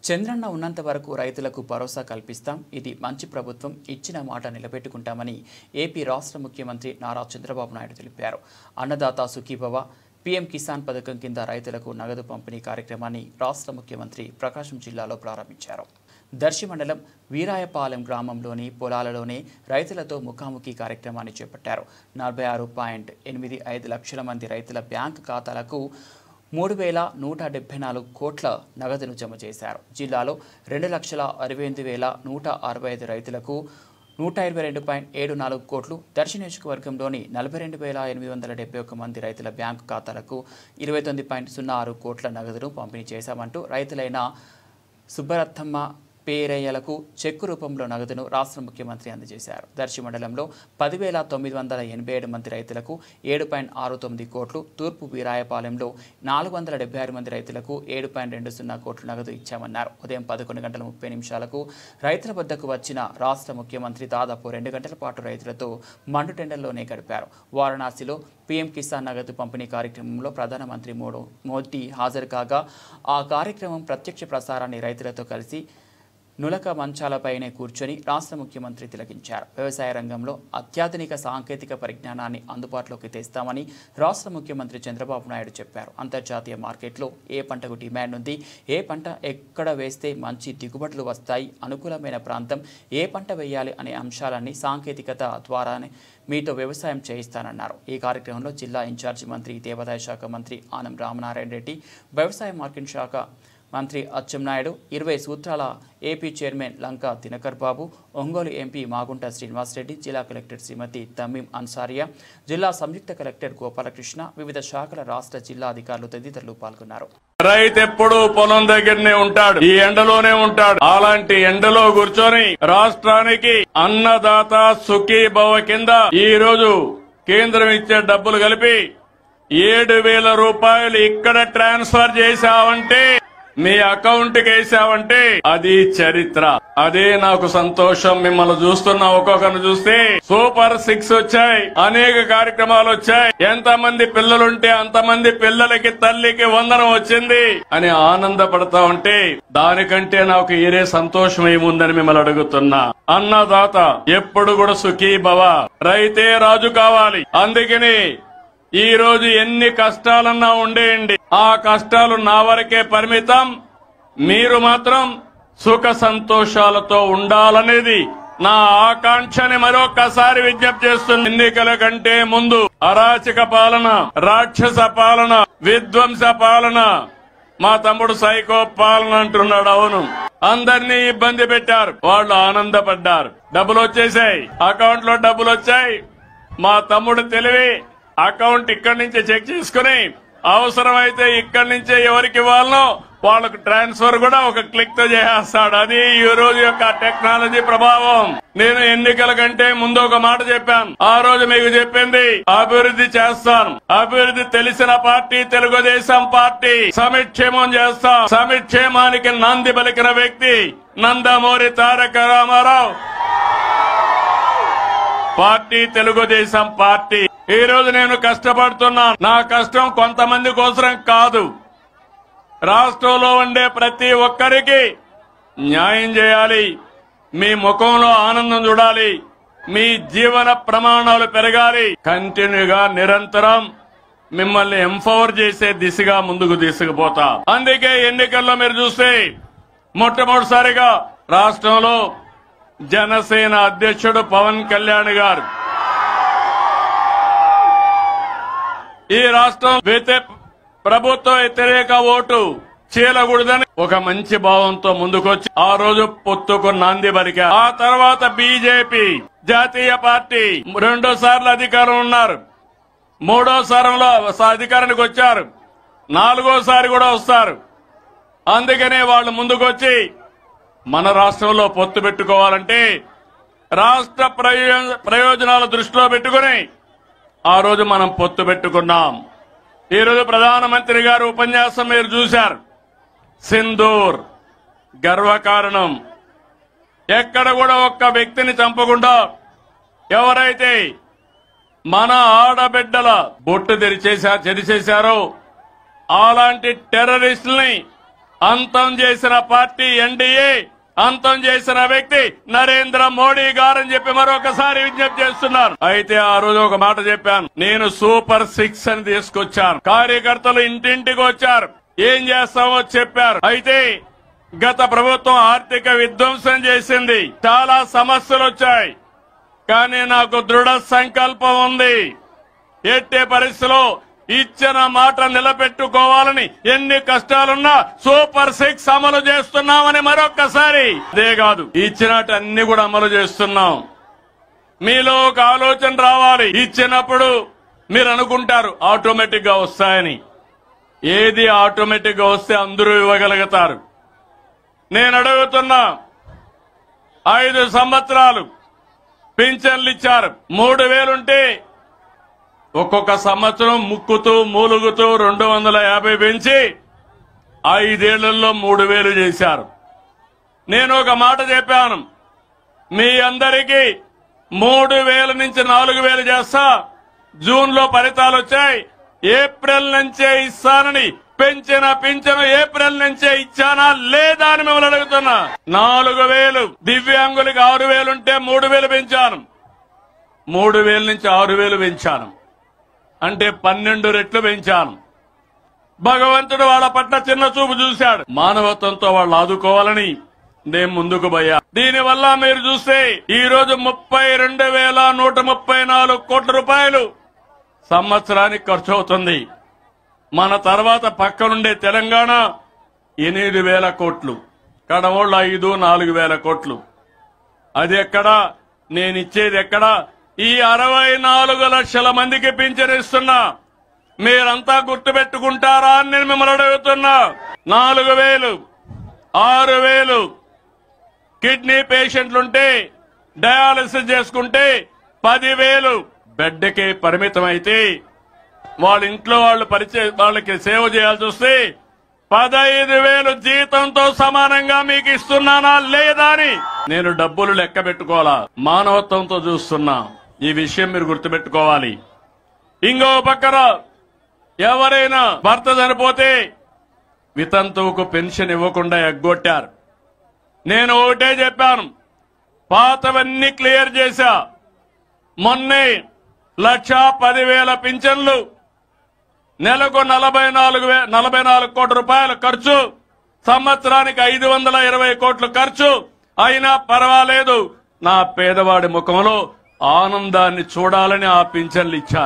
చంద్రన్న ఉన్నంత వరకు రైతులకు భరోసా కల్పిస్తాం. ఇది మంచి ప్రభుత్వం, ఇచ్చిన మాట నిలబెట్టుకుంటామని ఏపీ రాష్ట్ర ముఖ్యమంత్రి నారా చంద్రబాబు నాయుడు తెలిపారు. అన్నదాత సుఖీభవ పీఎం కిసాన్ పథకం కింద రైతులకు నగదు పంపిణీ కార్యక్రమాన్ని రాష్ట్ర ముఖ్యమంత్రి ప్రకాశం జిల్లాలో ప్రారంభించారు. దర్శి మండలం వీరాయపాలెం గ్రామంలోని పొలాలలోనే రైతులతో ముఖాముఖి కార్యక్రమాన్ని చేపట్టారు. 46.85 లక్షల మంది రైతుల బ్యాంకు ఖాతాలకు 3,174 కోట్ల నగదును జమ చేశారు. జిల్లాలో 2,68,165 రైతులకు 122.74 కోట్లు, దర్శి నియోజకవర్గంలోని 42,871 మంది రైతుల బ్యాంకు ఖాతాలకు 29.06 కోట్ల నగదును పంపిణీ చేశామంటూ రైతులైన సుబ్బరత్తమ్మ పేరయ్యలకు చెక్కు రూపంలో నగదును రాష్ట్ర ముఖ్యమంత్రి అందజేశారు. దర్శి మండలంలో 10,987 మంది రైతులకు 7.69 కోట్లు, తూర్పు వీరాయపాలెంలో 476 మంది రైతులకు 7.20 కోట్ల నగదు ఇచ్చామన్నారు. ఉదయం 11:30 రైతుల వద్దకు వచ్చిన రాష్ట్ర ముఖ్యమంత్రి దాదాపు 2 గంటల పాటు రైతులతో మండుటెండల్లోనే గడిపారు. వారణాసిలో పీఎం కిసాన్ నగదు పంపిణీ కార్యక్రమంలో ప్రధానమంత్రి మోదీ హాజరు కాగా ఆ కార్యక్రమం ప్రత్యక్ష ప్రసారాన్ని రైతులతో కలిసి నులక మంచాలపైనే కూర్చొని రాష్ట్ర ముఖ్యమంత్రి తిలకించారు. వ్యవసాయ రంగంలో అత్యాధునిక సాంకేతిక పరిజ్ఞానాన్ని అందుబాటులోకి తెస్తామని రాష్ట్ర ముఖ్యమంత్రి చంద్రబాబు నాయుడు చెప్పారు. అంతర్జాతీయ మార్కెట్లో ఏ పంటకు డిమాండ్ ఉంది, ఏ పంట ఎక్కడ వేస్తే మంచి దిగుబడులు వస్తాయి, అనుకూలమైన ప్రాంతం ఏ పంట వేయాలి అనే అంశాలన్నీ సాంకేతికత ద్వారానే మీతో వ్యవసాయం చేయిస్తానన్నారు. ఈ కార్యక్రమంలో జిల్లా ఇన్ఛార్జి మంత్రి, దేవాదాయ శాఖ మంత్రి ఆనం రామనారాయణ రెడ్డి, వ్యవసాయ మార్కెట్ శాఖ మంత్రి అచ్చెన్నాయుడు, 20 సూత్రాల ఏపీ చైర్మన్ లంకా దినకర్ బాబు, ఒంగోలు ఎంపీ మాగుంట శ్రీనివాసరెడ్డి, జిల్లా కలెక్టర్ శ్రీమతి తమీం అన్సారియా, జిల్లా సంయుక్త కలెక్టర్ గోపాలకృష్ణ, వివిధ శాఖల రాష్ట్ర జిల్లా అధికారులు తదితరులు పాల్గొన్నారు. రైతు ఎప్పుడు పొలం దగ్గరనే ఉంటాడు, ఈ ఎండలోనే ఉంటాడు. అలాంటి ఎండలో కూర్చొని రాష్ట్రానికి అన్నదాత సుఖీభవ కింద ఈ రోజు కేంద్రం ఇచ్చే డబ్బులు కలిపి 7,000 రూపాయలు ఇక్కడ ట్రాన్స్ఫర్ చేశావంటే, మీ అకౌంట్ కి వేసావంటే అది చరిత్ర. అదే నాకు సంతోషం. మిమ్మల్ని చూస్తున్నా, ఒక్కొక్కరిని చూస్తే సూపర్ 6 వచ్చాయి, అనేక కార్యక్రమాలు వచ్చాయి. ఎంతమంది పిల్లలుంటే అంతమంది పిల్లలకి తల్లికి వందనం వచ్చింది అని ఆనందపడతా ఉంటే దానికంటే నాకు ఏరే సంతోషం ఏముందని మిమ్మల్ని అడుగుతున్నా. అన్నదాత ఎప్పుడు కూడా సుఖీభవ, రైతే రాజు కావాలి. అందుకని ఈ రోజు ఎన్ని కష్టాలన్నా ఉండేయండి, ఆ కష్టాలు నా వరకే పరిమితం. మీరు మాత్రం సుఖ సంతోషాలతో ఉండాలనేది నా ఆకాంక్షని మరొకసారి విజ్ఞప్తి చేస్తుంది. ఎన్నికల కంటే ముందు అరాచక పాలన, రాక్షస పాలన, విధ్వంస పాలన, మా తమ్ముడు సైకో పాలన అంటున్నాడు. అవును, అందరినీ ఇబ్బంది పెట్టారు, వాళ్ళు ఆనందపడ్డారు. డబ్బులు వచ్చేసాయి, అకౌంట్ లో డబ్బులు వచ్చాయి. మా తమ్ముడు తెలివి అకౌంట్ ఇక్కడి నుంచి చెక్ చేసుకుని అవసరమైతే ఇక్కడి నుంచే ఎవరికి ఇవ్వాలనో వాళ్ళకు ట్రాన్స్ఫర్ కూడా ఒక క్లిక్ తో చేసేస్తాడు. అది ఈ రోజు యొక్క టెక్నాలజీ ప్రభావం. నేను ఎన్నికల కంటే ముందు ఒక మాట చెప్పాను. ఆ రోజు మీకు చెప్పింది అభివృద్ధి చేస్తాను. అభివృద్ధి తెలిసిన పార్టీ తెలుగుదేశం పార్టీ. సంక్షేమం చేస్తాం. సంక్షేమానికి నాంది పలికిన వ్యక్తి నందమూరి తారక రామారావు పార్టీ, తెలుగుదేశం పార్టీ. ఈ రోజు నేను కష్టపడుతున్నాను. నా కష్టం కొంతమంది కోసం కాదు, రాష్ట్రంలో ఉండే ప్రతి ఒక్కరికి న్యాయం చేయాలి. మీ ముఖంలో ఆనందం చూడాలి, మీ జీవన ప్రమాణాలు పెరగాలి. కంటిన్యూగా నిరంతరం మిమ్మల్ని ఎంపవర్ చేసే దిశగా ముందుకు తీసుకుపోతా. అందుకే ఎన్నికల్లో మీరు చూస్తే మొట్టమొదటిసారిగా రాష్ట్రంలో జనసేన అధ్యక్షుడు పవన్ కళ్యాణ్ గారు ఈ రాష్ట్రం ప్రభుత్వ వ్యతిరేక ఓటు చీలకూడదని ఒక మంచి భావంతో ముందుకొచ్చి ఆ రోజు పొత్తుకు నాంది పలికారు. ఆ తర్వాత బీజేపీ జాతీయ పార్టీ 2 సార్లు అధికారం ఉన్నారు, 3వ సారంలో అధికారానికి వచ్చారు, 4వసారి కూడా వస్తారు. అందుకనే వాళ్ళు ముందుకొచ్చి మన రాష్ట్రంలో పొత్తు పెట్టుకోవాలంటే రాష్ట్ర ప్రయోజనాల దృష్టిలో పెట్టుకుని ఆ రోజు మనం పొత్తు పెట్టుకున్నాం. ఈ రోజు ప్రధానమంత్రి గారు ఉపన్యాసం మీరు చూశారు. సింధూర్ గర్వకారణం. ఎక్కడ కూడా ఒక్క వ్యక్తిని చంపకుండా ఎవరైతే మన ఆడబిడ్డల బొట్టు చెరిచేశారో అలాంటి టెర్రరిస్టుల్ని అంతం చేసిన పార్టీ ఎన్డీఏ, అంతం చేసిన వ్యక్తి నరేంద్ర మోడీ గారని చెప్పి మరొకసారి విజ్ఞప్తి చేస్తున్నారు. అయితే ఆ రోజు ఒక మాట చెప్పాను, నేను సూపర్ 6 అని తీసుకొచ్చాను. కార్యకర్తలు ఇంటింటికి వచ్చారు, ఏం చేస్తామో చెప్పారు. అయితే గత ప్రభుత్వం ఆర్థిక విధ్వంసం చేసింది, చాలా సమస్యలు వచ్చాయి. కానీ నాకు దృఢ సంకల్పం ఉంది, ఎట్టే పరిస్థితిలో ఇచ్చిన మాట నిలబెట్టుకోవాలని ఎన్ని కష్టాలున్నా సూపర్ 6 అమలు చేస్తున్నామని మరొక్కసారి. అదే కాదు, ఇచ్చినట్టు అన్ని కూడా అమలు చేస్తున్నాం. మీలో ఒక ఆలోచన రావాలి. ఇచ్చినప్పుడు మీరు అనుకుంటారు ఆటోమేటిక్ గా వస్తాయని. ఏది ఆటోమేటిక్ గా వస్తే అందరూ ఇవ్వగలుగుతారు. నేను అడుగుతున్నా, 5 సంవత్సరాలు పింఛన్లు ఇచ్చారు. 3,000 ఉంటే ఒక్కొక్క సంవత్సరం ముక్కుతూ మూలుగుతూ 250 పెంచి 5 ఏళ్లలో 3,000 చేశారు. నేను ఒక మాట చెప్పాను, మీ అందరికీ 3,000 నుంచి 4,000 చేస్తా. జూన్ లో ఫలితాలు వచ్చాయి, ఏప్రిల్ నుంచే ఇస్తానని పెంచిన పింఛను ఏప్రిల్ నుంచే ఇచ్చానా లేదా అని మిమ్మల్ని అడుగుతున్నా. 4,000 దివ్యాంగులకి 6,000 ఉంటే 3,000 పెంచాను. 3,000 నుంచి 6,000 పెంచాను, అంటే 12 రెట్లు పెంచాను. భగవంతుడు వాళ్ళ పట్ల చిన్న చూపు చూశాడు. మానవత్వంతో వాళ్ళు ఆదుకోవాలని నేను ముందుకు పోయా. దీనివల్ల మీరు చూస్తే ఈ రోజు 32,134 కోట్ల రూపాయలు సంవత్సరానికి ఖర్చు అవుతుంది. మన తర్వాత పక్కనుండే తెలంగాణ 8,000 కోట్లు, కడవోళ్ళు 5-4,000 కోట్లు. అది ఎక్కడా, నేనిచ్చేది ఎక్కడా? ఈ 64 లక్షల మందికి పింఛను ఇస్తున్నా. మీరంతా గుర్తుపెట్టుకుంటారా అని నేను మిమ్మల్ని అడుగుతున్నా. 4,000, 6,000 కిడ్నీ పేషెంట్లుంటే డయాలసిస్ చేసుకుంటే 10,000 బెడ్కి పరిమితం అయితే వాళ్ళ ఇంట్లో వాళ్ళకి సేవ చేయాల్సి వస్తే 15,000 జీతంతో సమానంగా మీకు ఇస్తున్నానా లేదా అని నేను డబ్బులు లెక్క పెట్టుకోవాలా. మానవత్వంతో చూస్తున్నా. ఈ విషయం మీరు గుర్తుపెట్టుకోవాలి. ఇంకో పక్కన ఎవరైనా భర్త చనిపోతే వితంతువుకు పెన్షన్ ఇవ్వకుండా ఎగ్గొట్టారు. నేను ఒకటే చెప్పాను, పాతవన్నీ క్లియర్ చేశా. మొన్నే 1,10,000 పింఛన్లు, నెలకు 44 కోట్ల రూపాయలు ఖర్చు, సంవత్సరానికి 520 కోట్లు ఖర్చు. అయినా పర్వాలేదు, నా పేదవాడి ముఖంలో ఆనందాన్ని చూడాలని ఆ పింఛన్లు ఇచ్చారు.